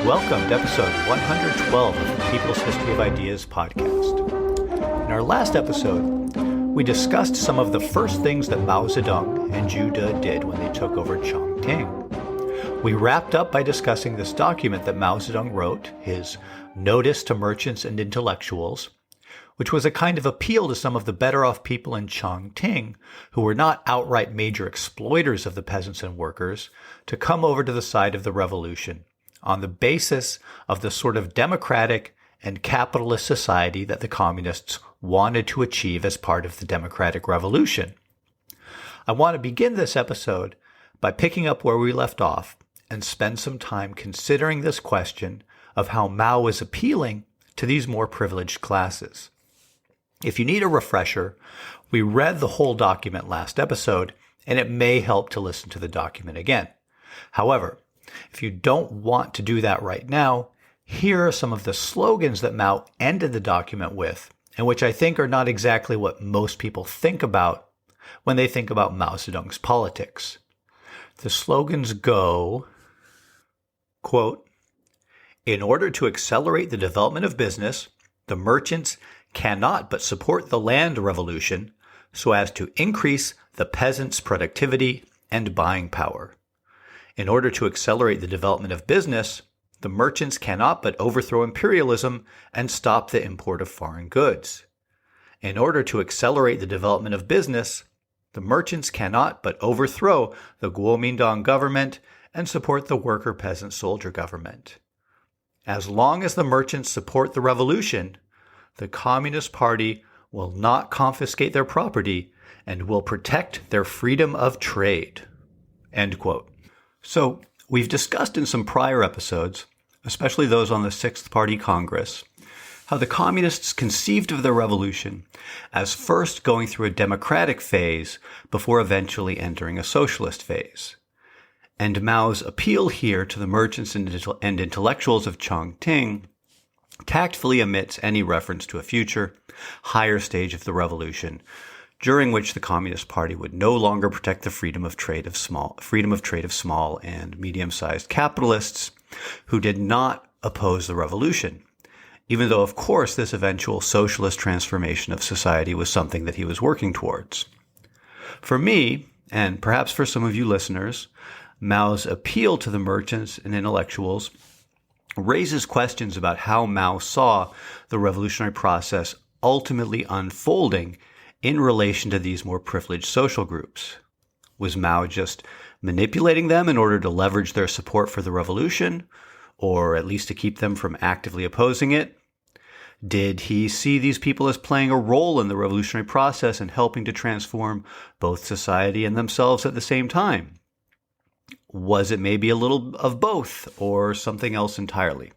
Welcome to episode 112 of the People's History of Ideas podcast. In our last episode, we discussed some of the first things that Mao Zedong and Zhu De did when they took over Chongqing. We wrapped up by discussing this document that Mao Zedong wrote, his Notice to Merchants and Intellectuals, which was a kind of appeal to some of the better off people in Chongqing who were not outright major exploiters of the peasants and workers to come over to the side of the revolution on the basis of the sort of democratic and capitalist society that the communists wanted to achieve as part of the democratic revolution. I want to begin this episode by picking up where we left off and spend some time considering this question of how Mao is appealing to these more privileged classes. If you need a refresher, we read the whole document last episode, and it may help to listen to the document again. However, if you don't want to do that right now, here are some of the slogans that Mao ended the document with, and which I think are not exactly what most people think about when they think about Mao Zedong's politics. The slogans go, quote, "In order to accelerate the development of business, the merchants cannot but support the land revolution so as to increase the peasants' productivity and buying power. In order to accelerate the development of business, the merchants cannot but overthrow imperialism and stop the import of foreign goods. In order to accelerate the development of business, the merchants cannot but overthrow the Kuomintang government and support the worker-peasant-soldier government. As long as the merchants support the revolution, the Communist Party will not confiscate their property and will protect their freedom of trade." End quote. So, we've discussed in some prior episodes, especially those on the Sixth Party Congress, how the communists conceived of the revolution as first going through a democratic phase before eventually entering a socialist phase. And Mao's appeal here to the merchants and intellectuals of Chongqing tactfully omits any reference to a future, higher stage of the revolution, during which the Communist Party would no longer protect the freedom of trade of small and medium-sized capitalists who did not oppose the revolution, even though, of course, this eventual socialist transformation of society was something that he was working towards. For me, and perhaps for some of you listeners, Mao's appeal to the merchants and intellectuals raises questions about how Mao saw the revolutionary process ultimately unfolding in relation to these more privileged social groups. Was Mao just manipulating them in order to leverage their support for the revolution, or at least to keep them from actively opposing it? Did he see these people as playing a role in the revolutionary process and helping to transform both society and themselves at the same time? Was it maybe a little of both, or something else entirely?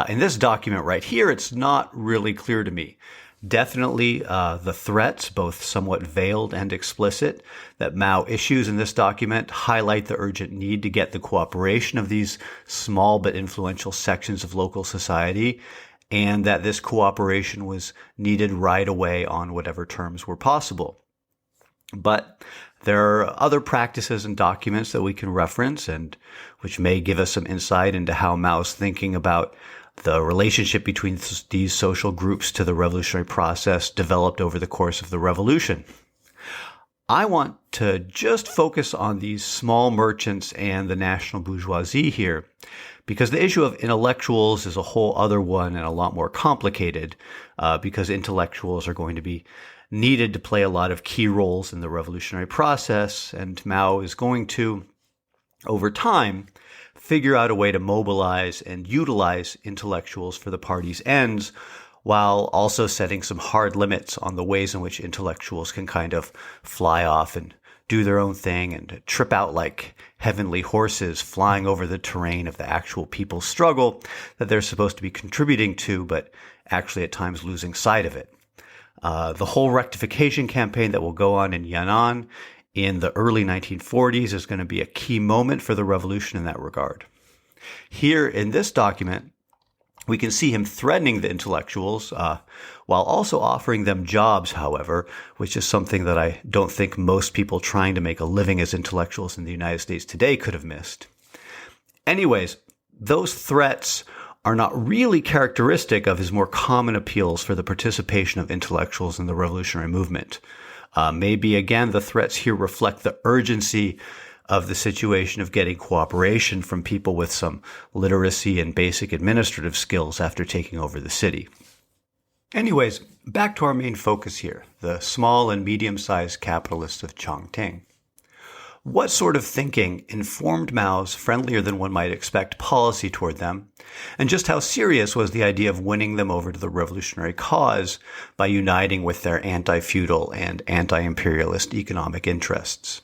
In this document right here, it's not really clear to me. Definitely the threats, both somewhat veiled and explicit, that Mao issues in this document highlight the urgent need to get the cooperation of these small but influential sections of local society, and that this cooperation was needed right away on whatever terms were possible. But there are other practices and documents that we can reference and which may give us some insight into how Mao's thinking about the relationship between these social groups to the revolutionary process developed over the course of the revolution. I want to just focus on these small merchants and the national bourgeoisie here, because the issue of intellectuals is a whole other one and a lot more complicated, because intellectuals are going to be needed to play a lot of key roles in the revolutionary process, and Mao is going to, over time, figure out a way to mobilize and utilize intellectuals for the party's ends, while also setting some hard limits on the ways in which intellectuals can kind of fly off and do their own thing and trip out like heavenly horses flying over the terrain of the actual people's struggle that they're supposed to be contributing to, but actually at times losing sight of it. The whole rectification campaign that will go on in Yan'an in the early 1940s is going to be a key moment for the revolution in that regard. Here in this document, we can see him threatening the intellectuals, while also offering them jobs, however, which is something that I don't think most people trying to make a living as intellectuals in the United States today could have missed. Anyways, those threats are not really characteristic of his more common appeals for the participation of intellectuals in the revolutionary movement. Maybe, again, the threats here reflect the urgency of the situation of getting cooperation from people with some literacy and basic administrative skills after taking over the city. Anyways, back to our main focus here, the small and medium-sized capitalists of Chongqing. What sort of thinking informed Mao's friendlier than one might expect policy toward them, and just how serious was the idea of winning them over to the revolutionary cause by uniting with their anti-feudal and anti-imperialist economic interests?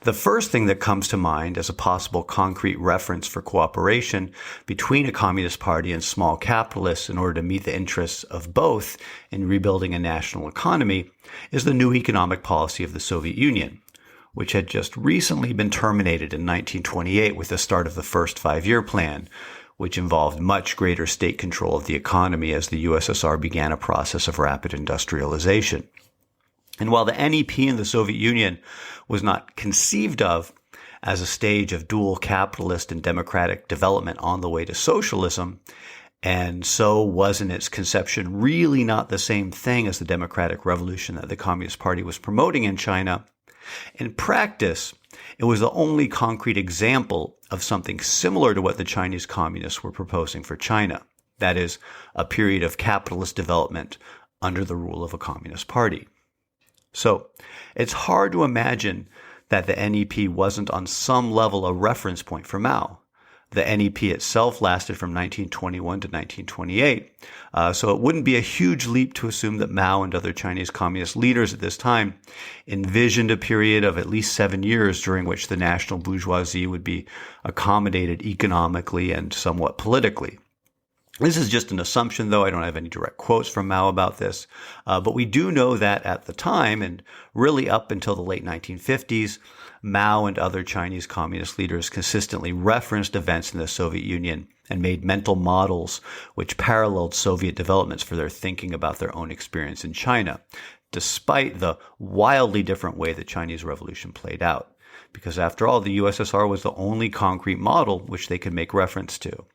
The first thing that comes to mind as a possible concrete reference for cooperation between a communist party and small capitalists in order to meet the interests of both in rebuilding a national economy is the new economic policy of the Soviet Union, which had just recently been terminated in 1928 with the start of the first five-year plan, which involved much greater state control of the economy as the USSR began a process of rapid industrialization. And while the NEP in the Soviet Union was not conceived of as a stage of dual capitalist and democratic development on the way to socialism, and so was in its conception really not the same thing as the democratic revolution that the Communist Party was promoting in China, in practice, it was the only concrete example of something similar to what the Chinese communists were proposing for China. That is, a period of capitalist development under the rule of a communist party. So, it's hard to imagine that the NEP wasn't on some level a reference point for Mao. The NEP itself lasted from 1921 to 1928, so it wouldn't be a huge leap to assume that Mao and other Chinese communist leaders at this time envisioned a period of at least 7 years during which the national bourgeoisie would be accommodated economically and somewhat politically. This is just an assumption, though. I don't have any direct quotes from Mao about this. But we do know that at the time, and really up until the late 1950s, Mao and other Chinese communist leaders consistently referenced events in the Soviet Union and made mental models which paralleled Soviet developments for their thinking about their own experience in China, despite the wildly different way the Chinese Revolution played out. Because after all, the USSR was the only concrete model which they could make reference to.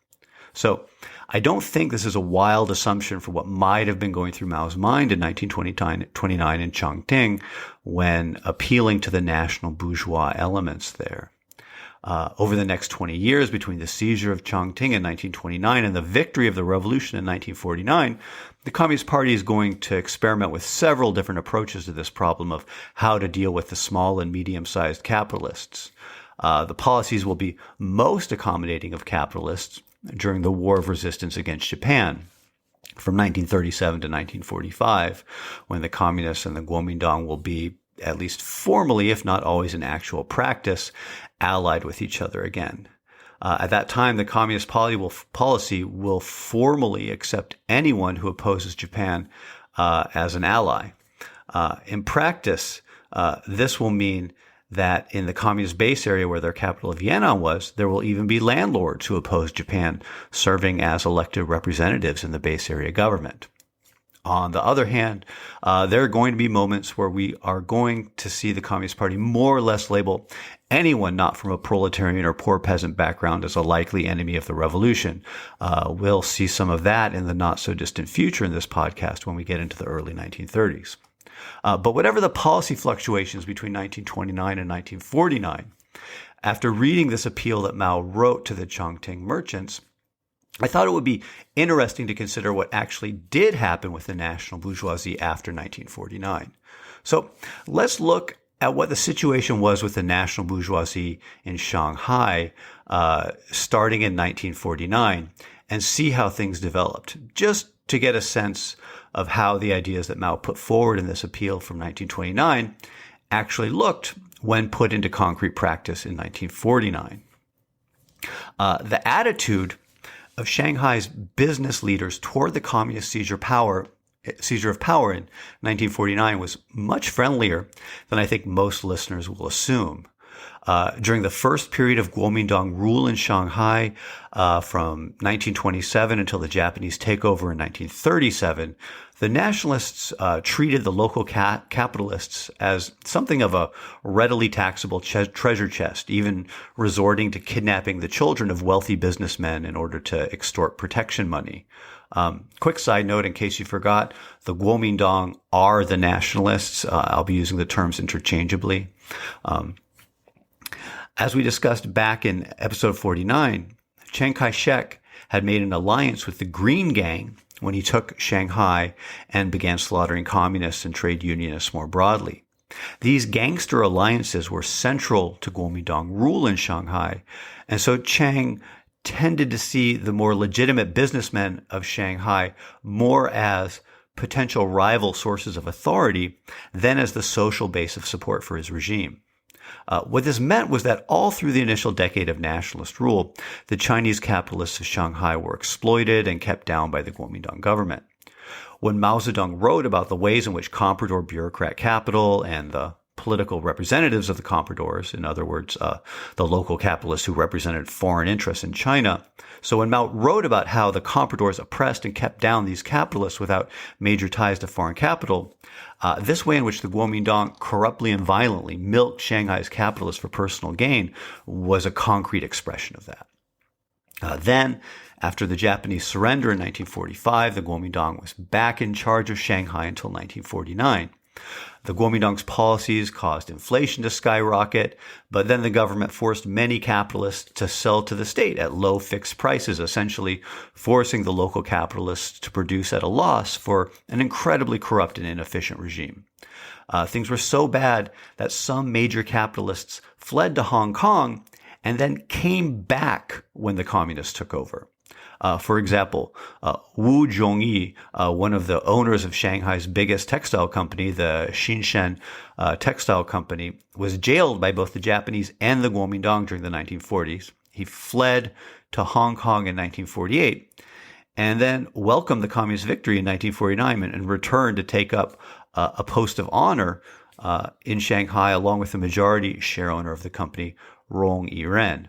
So I don't think this is a wild assumption for what might have been going through Mao's mind in 1929 in Chongqing when appealing to the national bourgeois elements there. Over the next 20 years, between the seizure of Chongqing in 1929 and the victory of the revolution in 1949, the Communist Party is going to experiment with several different approaches to this problem of how to deal with the small and medium-sized capitalists. The policies will be most accommodating of capitalists during the War of Resistance against Japan from 1937 to 1945, when the communists and the Kuomintang will be, at least formally, if not always in actual practice, allied with each other again. At that time, the Communist policy will formally accept anyone who opposes Japan as an ally. In practice, this will mean that in the communist base area where their capital of Yan'an was, there will even be landlords who oppose Japan serving as elected representatives in the base area government. On the other hand, there are going to be moments where we are going to see the Communist Party more or less label anyone not from a proletarian or poor peasant background as a likely enemy of the revolution. We'll see some of that in the not so distant future in this podcast when we get into the early 1930s. But whatever the policy fluctuations between 1929 and 1949, after reading this appeal that Mao wrote to the Chongqing merchants, I thought it would be interesting to consider what actually did happen with the national bourgeoisie after 1949. So let's look at what the situation was with the national bourgeoisie in Shanghai starting in 1949 and see how things developed, just to get a sense of how the ideas that Mao put forward in this appeal from 1929 actually looked when put into concrete practice in 1949. The attitude of Shanghai's business leaders toward the communist seizure of power in 1949 was much friendlier than I think most listeners will assume. During the first period of Kuomintang rule in Shanghai, from 1927 until the Japanese takeover in 1937, The nationalists treated the local capitalists as something of a readily taxable treasure chest, even resorting to kidnapping the children of wealthy businessmen in order to extort protection money. Quick side note, in case you forgot, the Kuomintang are the nationalists. I'll be using the terms interchangeably. As we discussed back in episode 49, Chiang Kai-shek had made an alliance with the Green Gang when he took Shanghai and began slaughtering communists and trade unionists more broadly. These gangster alliances were central to Kuomintang rule in Shanghai, and so Chiang tended to see the more legitimate businessmen of Shanghai more as potential rival sources of authority than as the social base of support for his regime. What this meant was that all through the initial decade of nationalist rule, the Chinese capitalists of Shanghai were exploited and kept down by the Kuomintang government. When Mao Zedong wrote about the ways in which comprador bureaucrat capital and the political representatives of the compradors, in other words, the local capitalists who represented foreign interests in China. So when Mao wrote about how the compradors oppressed and kept down these capitalists without major ties to foreign capital, this way in which the Kuomintang corruptly and violently milked Shanghai's capitalists for personal gain was a concrete expression of that. Then, after the Japanese surrender in 1945, the Kuomintang was back in charge of Shanghai until 1949. The Kuomintang's policies caused inflation to skyrocket, but then the government forced many capitalists to sell to the state at low fixed prices, essentially forcing the local capitalists to produce at a loss for an incredibly corrupt and inefficient regime. Things were so bad that some major capitalists fled to Hong Kong and then came back when the communists took over. For example, Zhongyi, one of the owners of Shanghai's biggest textile company, the Xinshen Textile Company, was jailed by both the Japanese and the Kuomintang during the 1940s. He fled to Hong Kong in 1948 and then welcomed the communist victory in 1949 and returned to take up a post of honor in Shanghai along with the majority share owner of the company, Rong Yiren.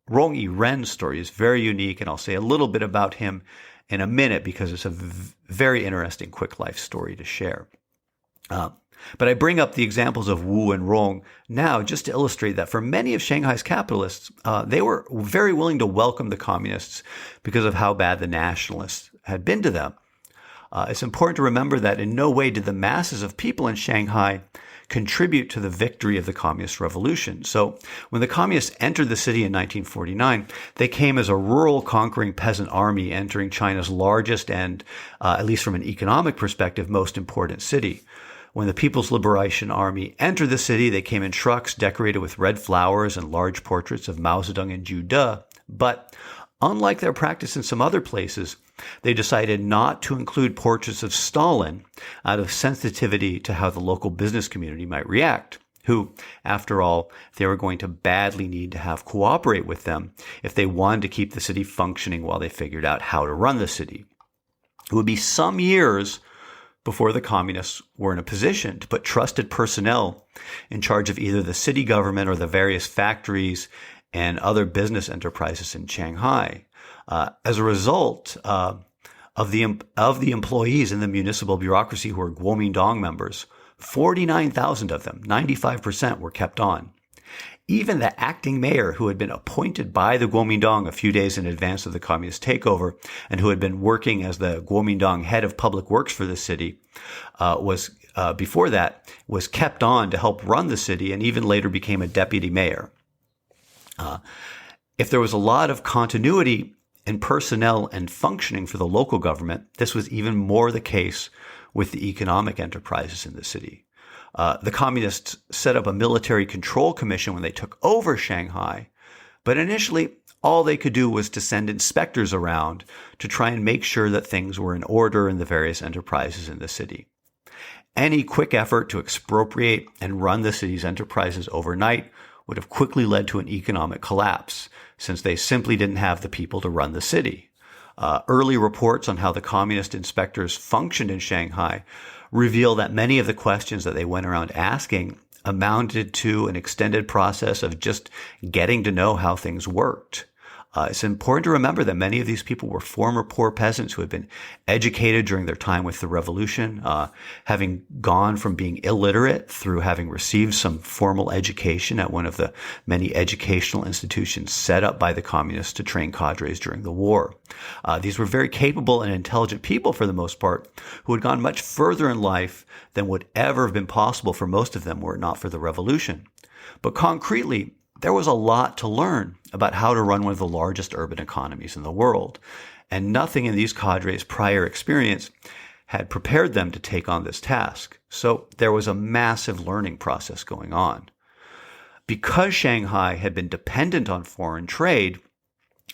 Rong Yiren's story is very unique, and I'll say a little bit about him in a minute because it's a very interesting quick life story to share. But I bring up the examples of Wu and Rong now just to illustrate that for many of Shanghai's capitalists, they were very willing to welcome the communists because of how bad the nationalists had been to them. It's important to remember that in no way did the masses of people in Shanghai contribute to the victory of the communist revolution. So when the communists entered the city in 1949, they came as a rural conquering peasant army entering China's largest and, at least from an economic perspective, most important city. When the People's Liberation Army entered the city, they came in trucks decorated with red flowers and large portraits of Mao Zedong and Zhu De. But unlike their practice in some other places, they decided not to include portraits of Stalin out of sensitivity to how the local business community might react, who, after all, they were going to badly need to have cooperate with them if they wanted to keep the city functioning while they figured out how to run the city. It would be some years before the communists were in a position to put trusted personnel in charge of either the city government or the various factories and other business enterprises in Shanghai. As a result of the employees in the municipal bureaucracy who were Kuomintang members, 49,000 of them, 95%, were kept on. Even the acting mayor, who had been appointed by the Kuomintang a few days in advance of the communist takeover and who had been working as the Kuomintang head of public works for the city, before that was kept on to help run the city and even later became a deputy mayor. If there was a lot of continuity in personnel and functioning for the local government, this was even more the case with the economic enterprises in the city. The communists set up a military control commission when they took over Shanghai, but initially all they could do was to send inspectors around to try and make sure that things were in order in the various enterprises in the city. Any quick effort to expropriate and run the city's enterprises overnight would have quickly led to an economic collapse, since they simply didn't have the people to run the city. Early reports on how the communist inspectors functioned in Shanghai reveal that many of the questions that they went around asking amounted to an extended process of just getting to know how things worked. It's important to remember that many of these people were former poor peasants who had been educated during their time with the revolution, having gone from being illiterate through having received some formal education at one of the many educational institutions set up by the communists to train cadres during the war. These were very capable and intelligent people for the most part, who had gone much further in life than would ever have been possible for most of them were it not for the revolution. But concretely, there was a lot to learn about how to run one of the largest urban economies in the world, and nothing in these cadres' prior experience had prepared them to take on this task. So there was a massive learning process going on. Because Shanghai had been dependent on foreign trade,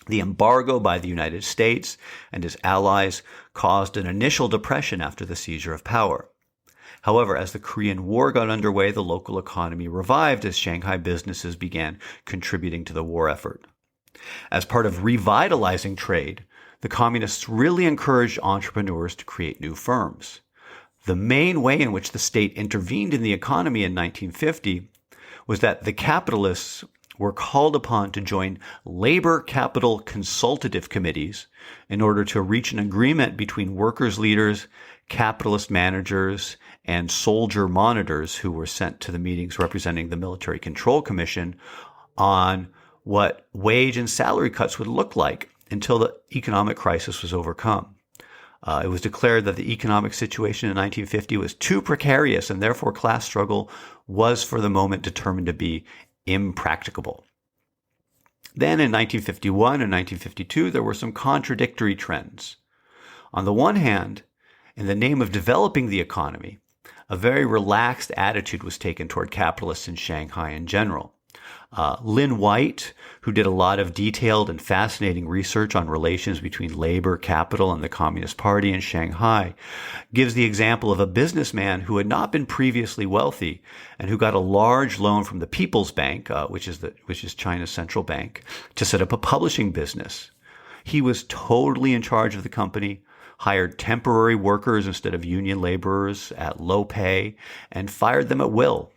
the embargo by the United States and his allies caused an initial depression after the seizure of power. However, as the Korean War got underway, the local economy revived as Shanghai businesses began contributing to the war effort. As part of revitalizing trade, the communists really encouraged entrepreneurs to create new firms. The main way in which the state intervened in the economy in 1950 was that the capitalists were called upon to join labor capital consultative committees in order to reach an agreement between workers' leaders, capitalist managers, and soldier monitors who were sent to the meetings representing the Military Control Commission on what wage and salary cuts would look like until the economic crisis was overcome. It was declared that the economic situation in 1950 was too precarious, and therefore class struggle was for the moment determined to be impracticable. Then in 1951 and 1952, there were some contradictory trends. On the one hand, in the name of developing the economy, a very relaxed attitude was taken toward capitalists in Shanghai in general. Lynn White, who did a lot of detailed and fascinating research on relations between labor, capital, and the Communist Party in Shanghai, gives the example of a businessman who had not been previously wealthy and who got a large loan from the People's Bank, which is China's central bank, to set up a publishing business. He was totally in charge of the company, hired temporary workers instead of union laborers at low pay, and fired them at will.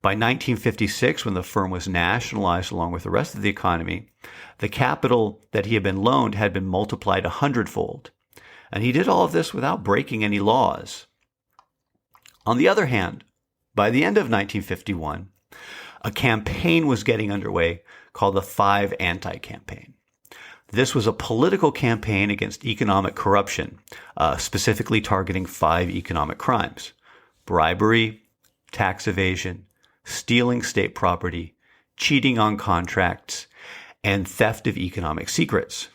By 1956, when the firm was nationalized along with the rest of the economy, the capital that he had been loaned had been multiplied 100-fold. And he did all of this without breaking any laws. On the other hand, by the end of 1951, a campaign was getting underway called the Five Anti-Campaign. This was a political campaign against economic corruption, specifically targeting 5 economic crimes: bribery, tax evasion, stealing state property, cheating on contracts, and theft of economic secrets.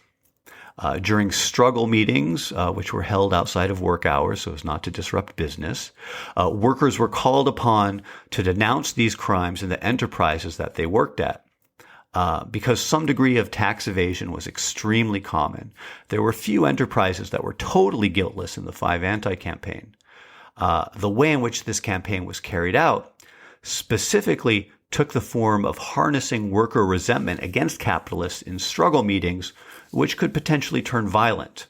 During struggle meetings, which were held outside of work hours so as not to disrupt business, workers were called upon to denounce these crimes in the enterprises that they worked at. Because some degree of tax evasion was extremely common, there were few enterprises that were totally guiltless in the Five Anti-Campaign. The way in which this campaign was carried out specifically took the form of harnessing worker resentment against capitalists in struggle meetings, which could potentially turn violent.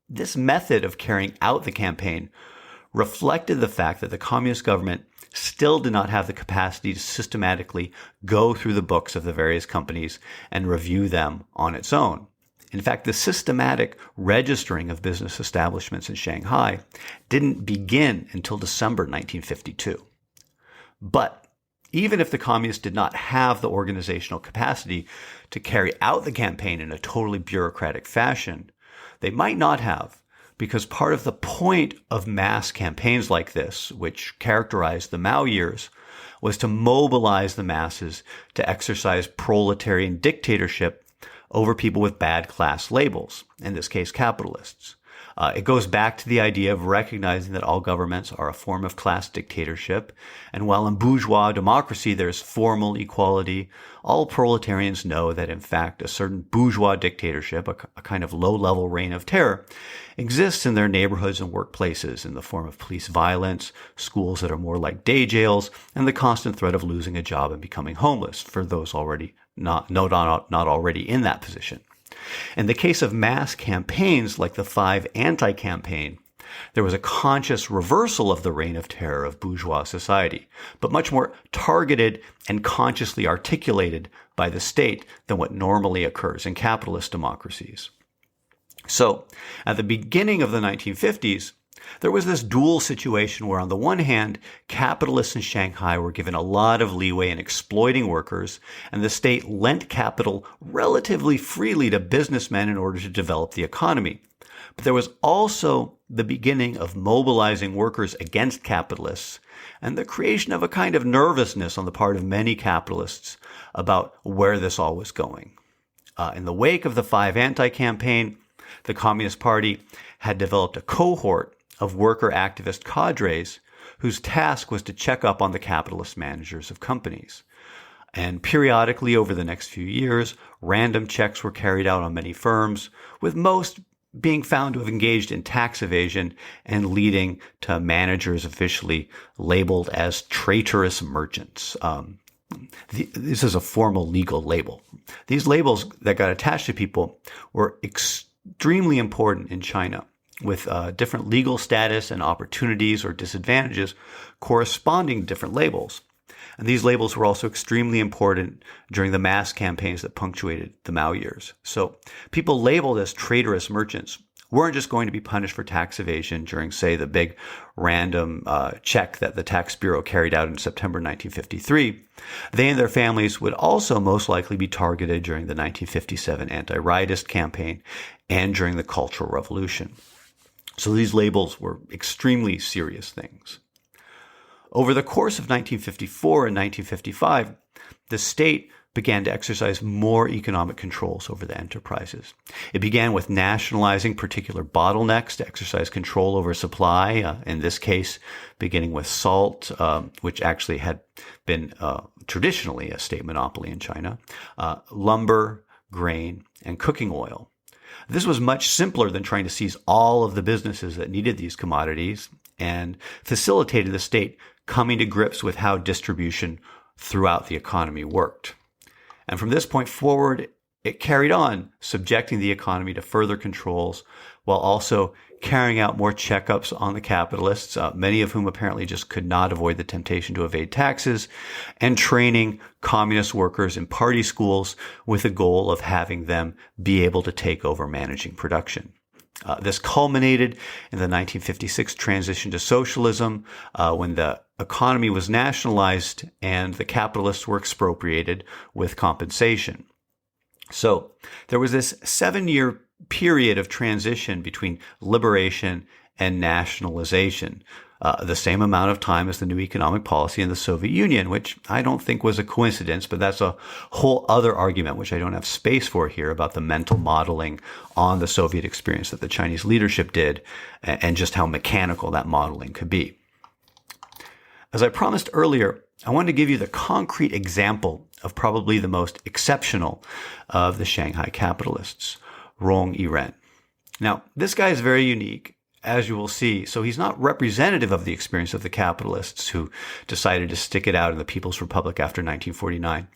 This method of carrying out the campaign reflected the fact that the communist government still did not have the capacity to systematically go through the books of the various companies and review them on its own. In fact, the systematic registering of business establishments in Shanghai didn't begin until December 1952. But even if the communists did not have the organizational capacity to carry out the campaign in a totally bureaucratic fashion, they might not have, because part of the point of mass campaigns like this, which characterized the Mao years, was to mobilize the masses to exercise proletarian dictatorship over people with bad class labels, in this case capitalists. It goes back to the idea of recognizing that all governments are a form of class dictatorship, and while in bourgeois democracy there's formal equality, all proletarians know that in fact a certain bourgeois dictatorship, a kind of low-level reign of terror, exists in their neighborhoods and workplaces in the form of police violence, schools that are more like day jails, and the constant threat of losing a job and becoming homeless for those not already in that position. In the case of mass campaigns like the Five Anti-Campaign, There was a conscious reversal of the reign of terror of bourgeois society, but much more targeted and consciously articulated by the state than what normally occurs in capitalist democracies. So, at the beginning of the 1950s, there was this dual situation where, on the one hand, capitalists in Shanghai were given a lot of leeway in exploiting workers, and the state lent capital relatively freely to businessmen in order to develop the economy. But there was also the beginning of mobilizing workers against capitalists and the creation of a kind of nervousness on the part of many capitalists about where this all was going. In the wake of the Five Anti campaign, the Communist Party had developed a cohort of worker activist cadres whose task was to check up on the capitalist managers of companies. And periodically over the next few years, random checks were carried out on many firms, with most being found to have engaged in tax evasion and leading to managers officially labeled as traitorous merchants. This is a formal legal label. These labels that got attached to people were extremely important in China, with different legal status and opportunities or disadvantages corresponding to different labels. And these labels were also extremely important during the mass campaigns that punctuated the Mao years. So people labeled as traitorous merchants weren't just going to be punished for tax evasion during, say, the big random check that the Tax Bureau carried out in September 1953. They and their families would also most likely be targeted during the 1957 anti-riotist campaign and during the Cultural Revolution. So these labels were extremely serious things. Over the course of 1954 and 1955, the state began to exercise more economic controls over the enterprises. It began with nationalizing particular bottlenecks to exercise control over supply, in this case, beginning with salt, which actually had been traditionally a state monopoly in China, lumber, grain, and cooking oil. This was much simpler than trying to seize all of the businesses that needed these commodities and facilitated the state coming to grips with how distribution throughout the economy worked. And from this point forward, it carried on, subjecting the economy to further controls while also carrying out more checkups on the capitalists, many of whom apparently just could not avoid the temptation to evade taxes, and training communist workers in party schools with the goal of having them be able to take over managing production. This culminated in the 1956 transition to socialism, when the economy was nationalized and the capitalists were expropriated with compensation. So there was this 7-year period of transition between liberation and nationalization, the same amount of time as the new economic policy in the Soviet Union, which I don't think was a coincidence, but that's a whole other argument, which I don't have space for here, about the mental modeling on the Soviet experience that the Chinese leadership did and just how mechanical that modeling could be. As I promised earlier, I wanted to give you the concrete example of probably the most exceptional of the Shanghai capitalists, Rong Yiren. Now, this guy is very unique, as you will see, so he's not representative of the experience of the capitalists who decided to stick it out in the People's Republic after 1949.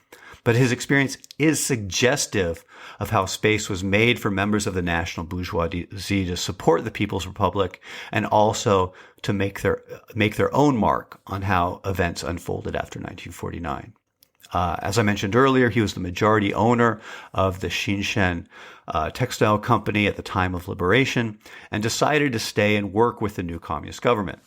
But his experience is suggestive of how space was made for members of the national bourgeoisie to support the People's Republic and also to make their own mark on how events unfolded after 1949. As I mentioned earlier, he was the majority owner of the Xinshen textile company at the time of liberation and decided to stay and work with the new communist government.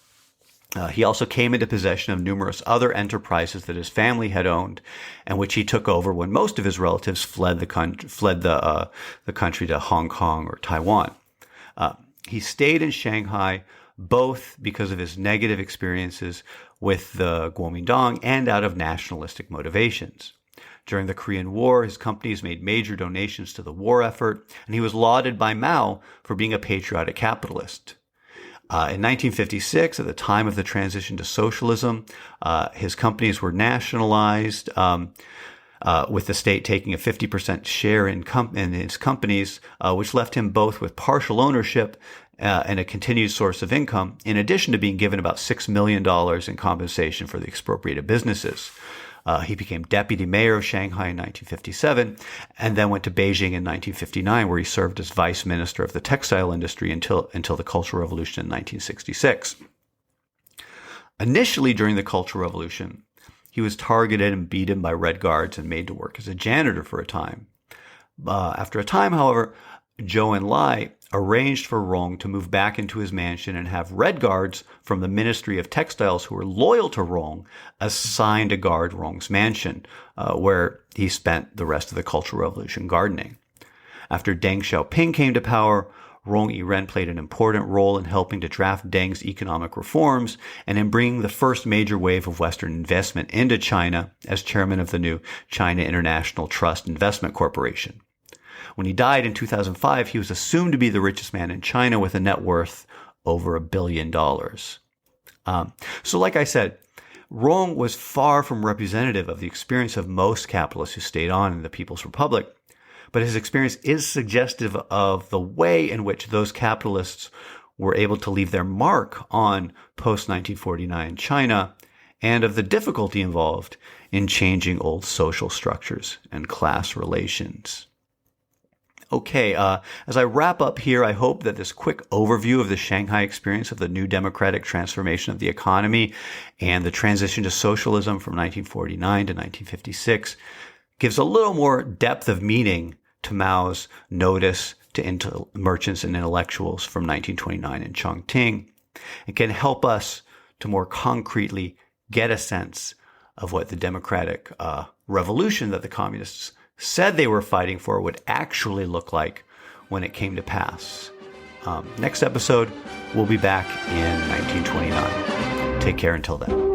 He also came into possession of numerous other enterprises that his family had owned and which he took over when most of his relatives fled the country to Hong Kong or Taiwan. He stayed in Shanghai both because of his negative experiences with the Kuomintang and out of nationalistic motivations. During the Korean War, his companies made major donations to the war effort, and he was lauded by Mao for being a patriotic capitalist. In 1956, at the time of the transition to socialism, his companies were nationalized, with the state taking a 50% share in his companies, which left him both with partial ownership and a continued source of income, in addition to being given about $6 million in compensation for the expropriated businesses. He became deputy mayor of Shanghai in 1957 and then went to Beijing in 1959, where he served as vice minister of the textile industry until the Cultural Revolution in 1966. Initially, during the Cultural Revolution, he was targeted and beaten by Red Guards and made to work as a janitor for a time. After a time, however, Zhou Enlai arranged for Rong to move back into his mansion and have Red Guards from the Ministry of Textiles who were loyal to Rong assigned to guard Rong's mansion, where he spent the rest of the Cultural Revolution gardening. After Deng Xiaoping came to power, Rong Yiren played an important role in helping to draft Deng's economic reforms and in bringing the first major wave of Western investment into China as chairman of the new China International Trust Investment Corporation. When he died in 2005, he was assumed to be the richest man in China with a net worth over $1 billion. So like I said, Rong was far from representative of the experience of most capitalists who stayed on in the People's Republic, but his experience is suggestive of the way in which those capitalists were able to leave their mark on post-1949 China and of the difficulty involved in changing old social structures and class relations. Okay, as I wrap up here, I hope that this quick overview of the Shanghai experience of the new democratic transformation of the economy and the transition to socialism from 1949 to 1956 gives a little more depth of meaning to Mao's notice to merchants and intellectuals from 1929 in Chongqing, and can help us to more concretely get a sense of what the democratic revolution that the communists said they were fighting for would actually look like when it came to pass. Next episode, we'll be back in 1929. Take care until then.